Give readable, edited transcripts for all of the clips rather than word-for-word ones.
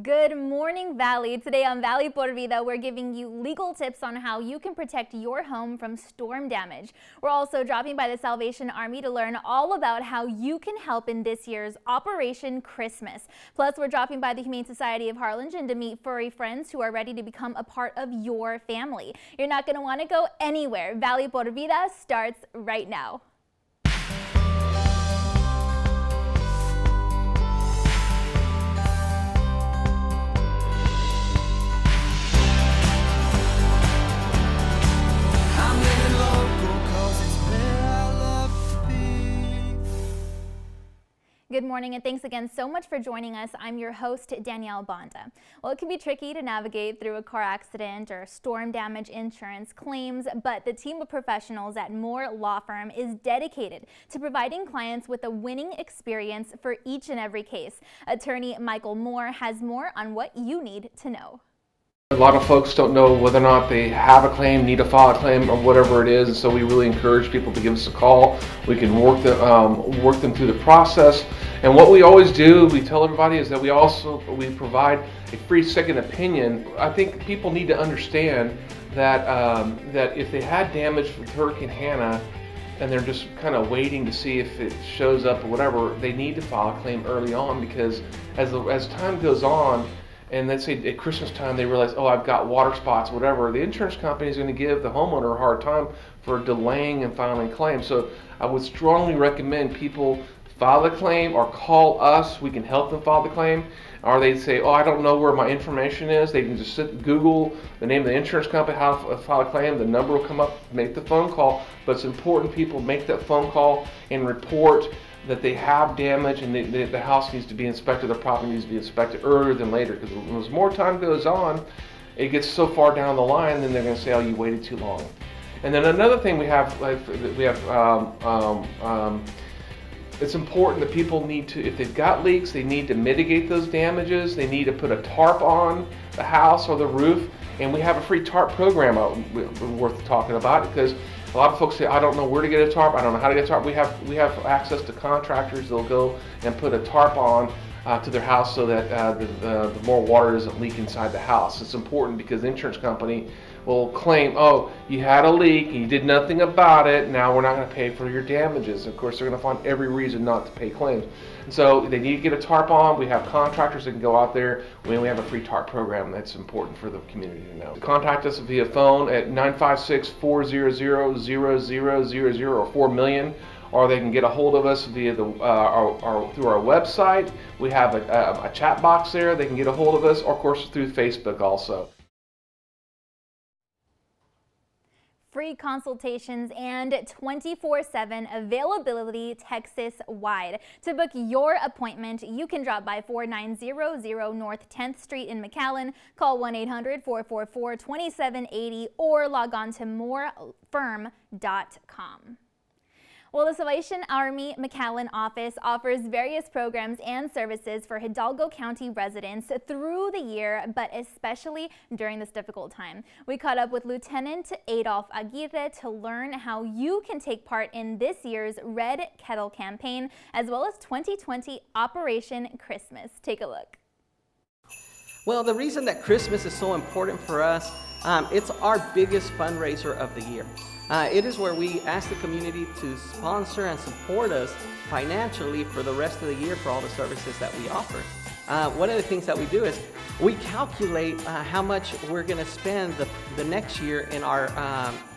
Good morning, Valley. Today on Valley por Vida, we're giving you legal tips on how you can protect your home from storm damage. We're also dropping by the Salvation Army to learn all about how you can help in this year's Operation Christmas. Plus, we're dropping by the Humane Society of Harlingen to meet furry friends who are ready to become a part of your family. You're not going to want to go anywhere. Valley por Vida starts right now. Good morning and thanks again so much for joining us. I'm your host, Danielle Banda. Well, it can be tricky to navigate through a car accident or storm damage insurance claims, but the team of professionals at Moore Law Firm is dedicated to providing clients with a winning experience for each and every case. Attorney Michael Moore has more on what you need to know. A lot of folks don't know whether or not they have a claim, need to file a claim, or whatever it is, and so we really encourage people to give us a call. We can work them through the process. And what we always do, we tell everybody, is that we provide a free second opinion. I think people need to understand that that if they had damage with Hurricane Hannah and they're just kind of waiting to see if it shows up or whatever, they need to file a claim early on, because as time goes on, and let's say at Christmas time they realize, oh, I've got water spots, whatever, the insurance company is going to give the homeowner a hard time for delaying and filing a claim. So I would strongly recommend people file a claim or call us. We can help them file the claim. Or they say, oh, I don't know where my information is. They can just Google the name of the insurance company, how to file a claim. The number will come up, make the phone call. But it's important people make that phone call and report that they have damage and the house needs to be inspected, the property needs to be inspected earlier than later, because as more time goes on, it gets so far down the line, then they're going to say, oh, you waited too long. And then another thing it's important that people need to, if they've got leaks, they need to mitigate those damages. They need to put a tarp on the house or the roof, and we have a free tarp program worth talking about, because a lot of folks say, I don't know where to get a tarp, I don't know how to get a tarp. We have access to contractors. They'll go and put a tarp on to their house so that the more water doesn't leak inside the house. It's important because the insurance company will claim, oh, you had a leak, you did nothing about it, now we're not going to pay for your damages. Of course, they're going to find every reason not to pay claims. And so they need to get a tarp on. We have contractors that can go out there. We have a free tarp program that's important for the community to know. Contact us via phone at 956-400-0000 or 4 million, or they can get a hold of us via through our website. We have a chat box there. They can get a hold of us, or of course through Facebook also. Free consultations and 24/7 availability Texas-wide. To book your appointment, you can drop by 4900 North 10th Street in McAllen, call 1-800-444-2780, or log on to morefirm.com. Well, the Salvation Army McAllen office offers various programs and services for Hidalgo County residents through the year, but especially during this difficult time. We caught up with Lieutenant Adolf Aguirre to learn how you can take part in this year's Red Kettle campaign, as well as 2020 Operation Christmas. Take a look. Well, the reason that Christmas is so important for us, it's our biggest fundraiser of the year. It is where we ask the community to sponsor and support us financially for the rest of the year for all the services that we offer. One of the things that we do is we calculate how much we're going to spend the next year in our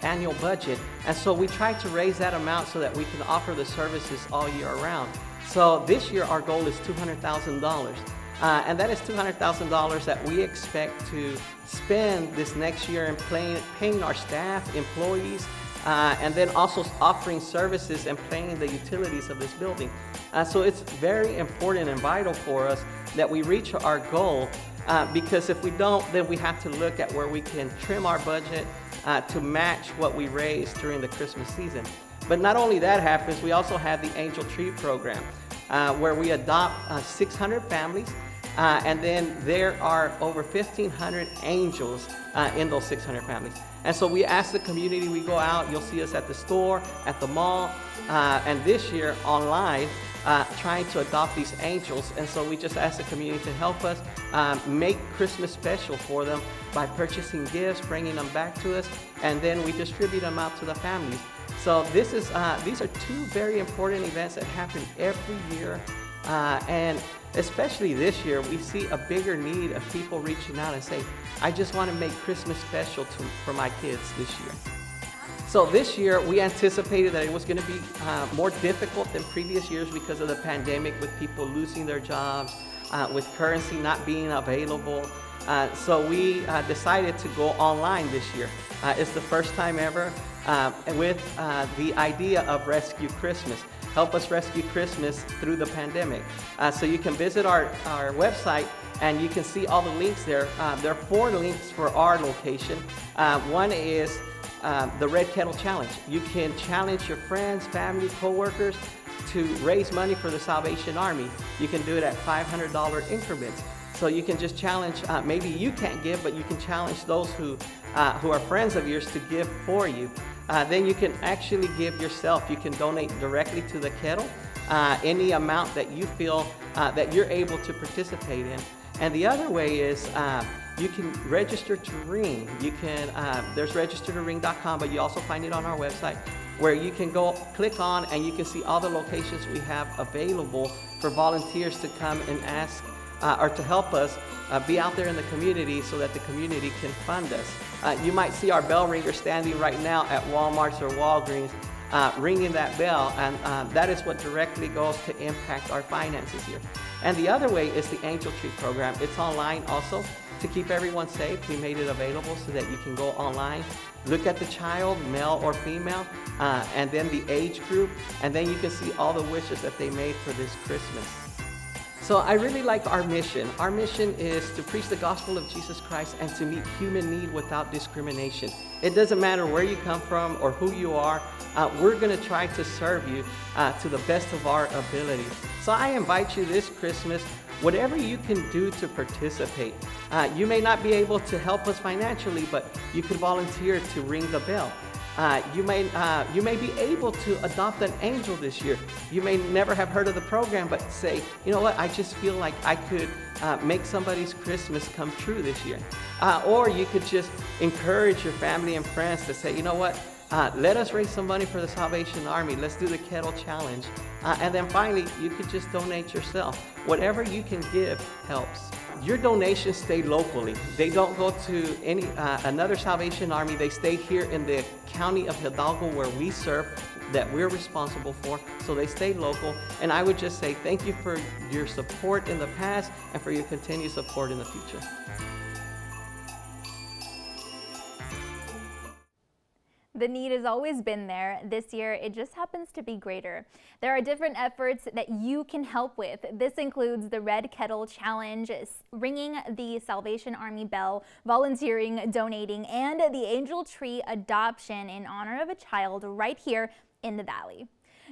annual budget, and so we try to raise that amount so that we can offer the services all year round. So this year our goal is $200,000. And that is $200,000 that we expect to spend this next year in paying our staff, employees, and then also offering services and paying the utilities of this building. So it's very important and vital for us that we reach our goal, because if we don't, then we have to look at where we can trim our budget to match what we raise during the Christmas season. But not only that happens, we also have the Angel Tree program, where we adopt 600 families. And then there are over 1,500 angels in those 600 families. And so we ask the community, we go out, you'll see us at the store, at the mall, and this year online, trying to adopt these angels, and so we just ask the community to help us make Christmas special for them by purchasing gifts, bringing them back to us, and then we distribute them out to the families. So these are two very important events that happen every year, and especially this year, we see a bigger need of people reaching out and saying, I just want to make Christmas special for my kids this year. So this year, we anticipated that it was going to be more difficult than previous years because of the pandemic, with people losing their jobs, with currency not being available. So we decided to go online this year. It's the first time ever with the idea of Rescue Christmas. Help us rescue Christmas through the pandemic. So you can visit our website and you can see all the links there. There are 4 links for our location. One is the Red Kettle Challenge. You can challenge your friends, family, co-workers to raise money for the Salvation Army. You can do it at $500 increments. So you can just challenge, maybe you can't give, but you can challenge those who are friends of yours to give for you. Then you can actually give yourself. You can donate directly to the kettle, any amount that you feel that you're able to participate in. And the other way is you can register to ring. You can, there's registertoring.com, but you also find it on our website, where you can go click on and you can see all the locations we have available for volunteers to come and ask or to help us be out there in the community so that the community can fund us. You might see our bell ringer standing right now at Walmart's or Walgreens ringing that bell, and that is what directly goes to impact our finances here. And the other way is the Angel Tree program. It's online also. To keep everyone safe, we made it available so that you can go online, look at the child, male or female, and then the age group, and then you can see all the wishes that they made for this Christmas. So I really like our mission. Our mission is to preach the gospel of Jesus Christ and to meet human need without discrimination. It doesn't matter where you come from or who you are. We're going to try to serve you to the best of our ability. So I invite you this Christmas, whatever you can do to participate. You may not be able to help us financially, but you could volunteer to ring the bell. You may be able to adopt an angel this year. You may never have heard of the program, but say, you know what, I just feel like I could make somebody's Christmas come true this year. Or you could just encourage your family and friends to say, you know what, let us raise some money for the Salvation Army. Let's do the Kettle Challenge. And then finally, you could just donate yourself. Whatever you can give helps. Your donations stay locally. They don't go to any another Salvation Army. They stay here in the county of Hidalgo where we serve, that we're responsible for. So they stay local. And I would just say thank you for your support in the past and for your continued support in the future. The need has always been there. This year, it just happens to be greater. There are different efforts that you can help with. This includes the Red Kettle Challenge, ringing the Salvation Army bell, volunteering, donating, and the Angel Tree adoption in honor of a child right here in the Valley.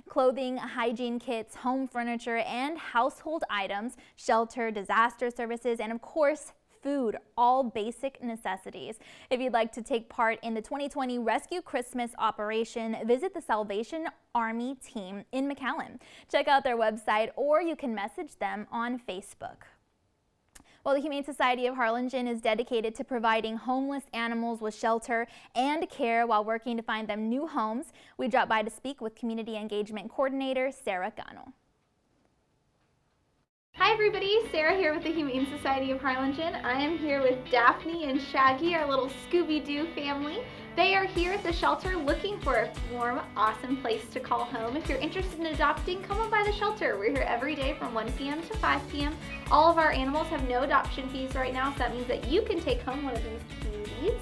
Clothing, hygiene kits, home furniture, and household items, shelter, disaster services, and of course, food, all basic necessities. If you'd like to take part in the 2020 Rescue Christmas operation, visit the Salvation Army team in McAllen. Check out their website, or you can message them on Facebook. Well, the Humane Society of Harlingen is dedicated to providing homeless animals with shelter and care while working to find them new homes. We dropped by to speak with Community Engagement Coordinator Sarah Gano. Hi everybody, Sarah here with the Humane Society of Harlingen. I am here with Daphne and Shaggy, our little Scooby-Doo family. They are here at the shelter looking for a warm, awesome place to call home. If you're interested in adopting, come on by the shelter. We're here every day from 1 p.m. to 5 p.m. All of our animals have no adoption fees right now, so that means that you can take home one of these cuties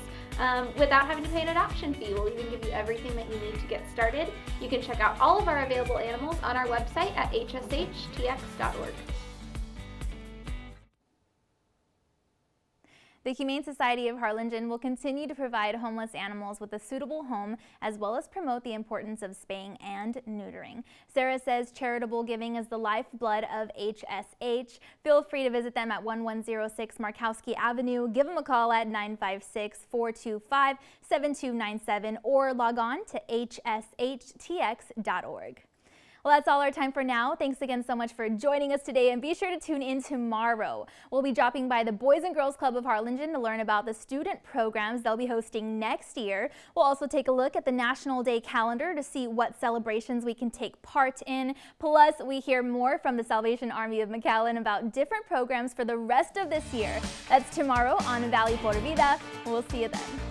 without having to pay an adoption fee. We'll even give you everything that you need to get started. You can check out all of our available animals on our website at hshtx.org. The Humane Society of Harlingen will continue to provide homeless animals with a suitable home, as well as promote the importance of spaying and neutering. Sarah says charitable giving is the lifeblood of HSH. Feel free to visit them at 1106 Markowski Avenue. Give them a call at 956-425-7297 or log on to hshtx.org. Well, that's all our time for now. Thanks again so much for joining us today, and be sure to tune in tomorrow. We'll be dropping by the Boys and Girls Club of Harlingen to learn about the student programs they'll be hosting next year. We'll also take a look at the National Day calendar to see what celebrations we can take part in. Plus, we hear more from the Salvation Army of McAllen about different programs for the rest of this year. That's tomorrow on Valley Por Vida. We'll see you then.